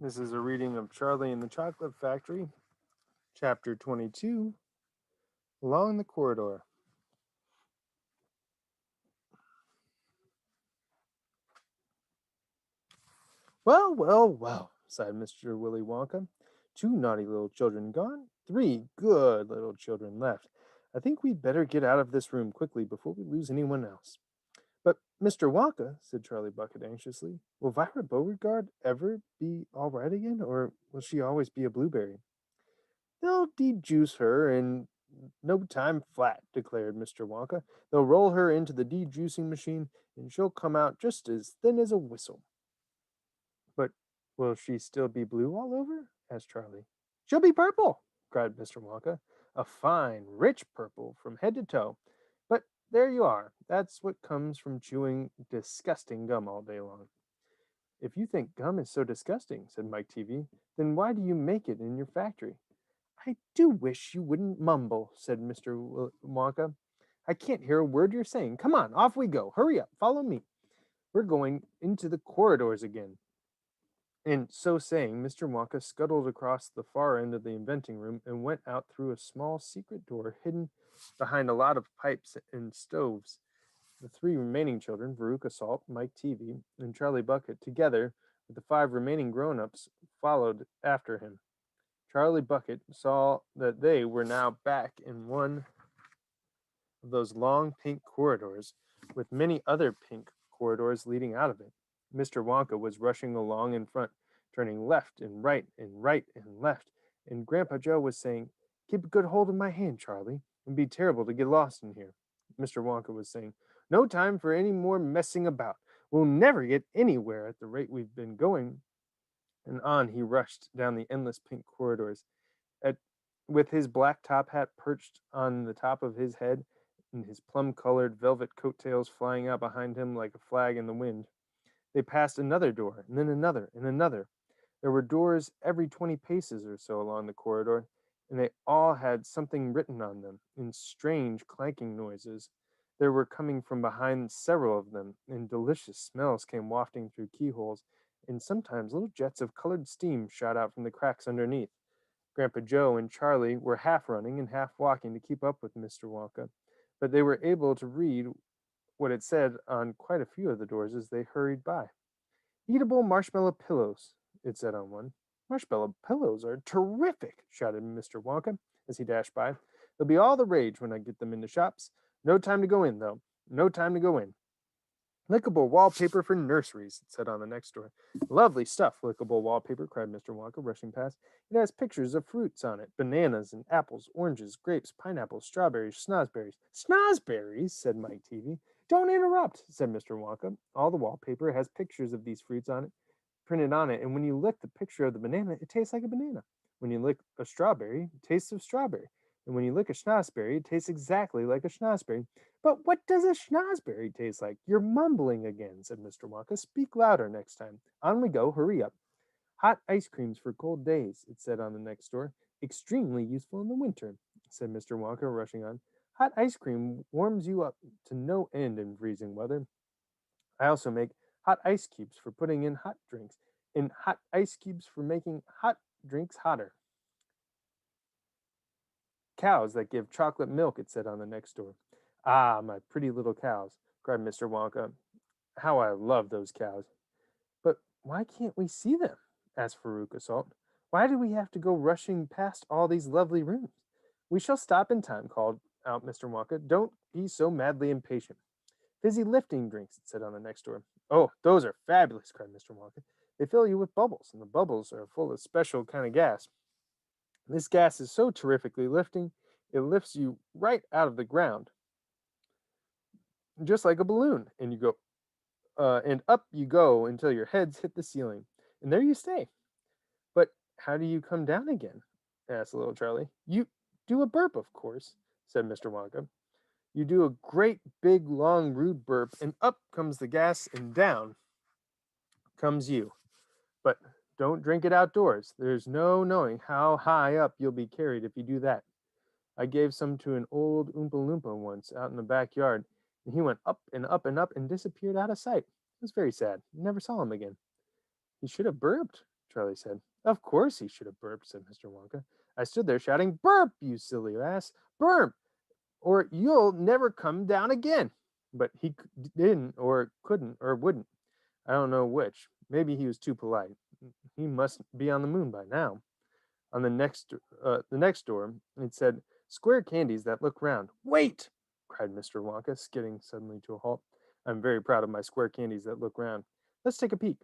This is a reading of Charlie and the Chocolate Factory, Chapter 22, Along the Corridor. Well, well, well, sighed Mr. Willy Wonka. 2 naughty little children gone, 3 good little children left. I think we'd better get out of this room quickly before we lose anyone else. But, Mr. Wonka, said Charlie Bucket anxiously, will Violet Beauregard ever be all right again, or will she always be a blueberry? They'll dejuice her in no time flat, declared Mr. Wonka. They'll roll her into the dejuicing machine, and she'll come out just as thin as a whistle. But will she still be blue all over? Asked Charlie. She'll be purple, cried Mr. Wonka. A fine, rich purple from head to toe. But there you are. That's what comes from chewing disgusting gum all day long. If you think gum is so disgusting, said Mike Teavee, then why do you make it in your factory? I do wish you wouldn't mumble, said Mr. Wonka. I can't hear a word you're saying. Come on, off we go. Hurry up, follow me. We're going into the corridors again. And so saying, Mr. Wonka scuttled across the far end of the inventing room and went out through a small secret door hidden behind a lot of pipes and stoves. The 3 remaining children, Veruca Salt, Mike Teavee, and Charlie Bucket, together with the 5 remaining grown-ups, followed after him. Charlie Bucket saw that they were now back in one of those long pink corridors, with many other pink corridors leading out of it. Mr. Wonka was rushing along in front, turning left and right and right and left, and Grandpa Joe was saying, "Keep a good hold of my hand, Charlie. It'd be terrible to get lost in here." Mr. Wonka was saying, "No time for any more messing about. We'll never get anywhere at the rate we've been going." And on he rushed down the endless pink corridors, at, with his black top hat perched on the top of his head, and his plum-colored velvet coat-tails flying out behind him like a flag in the wind. They passed another door, and then another, and another. There were doors every 20 paces or so along the corridor, and they all had something written on them, in strange clanking noises. There were coming from behind several of them, and delicious smells came wafting through keyholes, and sometimes little jets of colored steam shot out from the cracks underneath. Grandpa Joe and Charlie were half running and half walking to keep up with Mr. Wonka, but they were able to read what it said on quite a few of the doors as they hurried by. Eatable marshmallow pillows, it said on one. Marshmallow pillows are terrific, shouted Mr. Wonka as he dashed by. They'll be all the rage when I get them into shops. No time to go in, though. No time to go in. Lickable wallpaper for nurseries, it said on the next door. Lovely stuff, lickable wallpaper, cried Mr. Wonka, rushing past. It has pictures of fruits on it, bananas and apples, oranges, grapes, pineapples, strawberries, snozberries. Snozberries, said Mike Teavee. Don't interrupt, said Mr. Wonka. All the wallpaper has pictures of these fruits on it, printed on it, and when you lick the picture of the banana, it tastes like a banana. When you lick a strawberry, it tastes of strawberry. And when you lick a schnozberry, it tastes exactly like a schnozberry. But what does a schnozberry taste like? You're mumbling again, said Mr. Wonka. Speak louder next time. On we go. Hurry up. Hot ice creams for cold days, it said on the next door. Extremely useful in the winter, said Mr. Wonka, rushing on. Hot ice cream warms you up to no end in freezing weather. I also make hot ice cubes for putting in hot drinks, and hot ice cubes for making hot drinks hotter. Cows that give chocolate milk, it said on the next door. Ah, my pretty little cows, cried Mr. Wonka. How I love those cows. But why can't we see them? Asked Veruca Salt. Why do we have to go rushing past all these lovely rooms? We shall stop in time, called out Mr. Wonka. Don't be so madly impatient. Fizzy lifting drinks, it said on the next door. Oh, those are fabulous, cried Mr. Wonka. They fill you with bubbles, and the bubbles are full of special kind of gas. This gas is so terrifically lifting, it lifts you right out of the ground, just like a balloon, and and up you go until your heads hit the ceiling, and there you stay. But how do you come down again? Asked little Charlie. You do a burp, of course, said Mr. Wonka. You do a great big long rude burp, and up comes the gas, and down comes you. But don't drink it outdoors. There's no knowing how high up you'll be carried if you do that. I gave some to an old Oompa Loompa once out in the backyard, and he went up and up and up and disappeared out of sight. It was very sad. Never saw him again. He should have burped, Charlie said. Of course he should have burped, said Mr. Wonka. I stood there shouting, Burp, you silly ass! Burp, or you'll never come down again. But he didn't, or couldn't, or wouldn't. I don't know which. Maybe he was too polite. He must be on the moon by now. On the next door, it said, "Square candies that look round." Wait! cried Mr. Wonka, skidding suddenly to a halt. I'm very proud of my square candies that look round. Let's take a peek.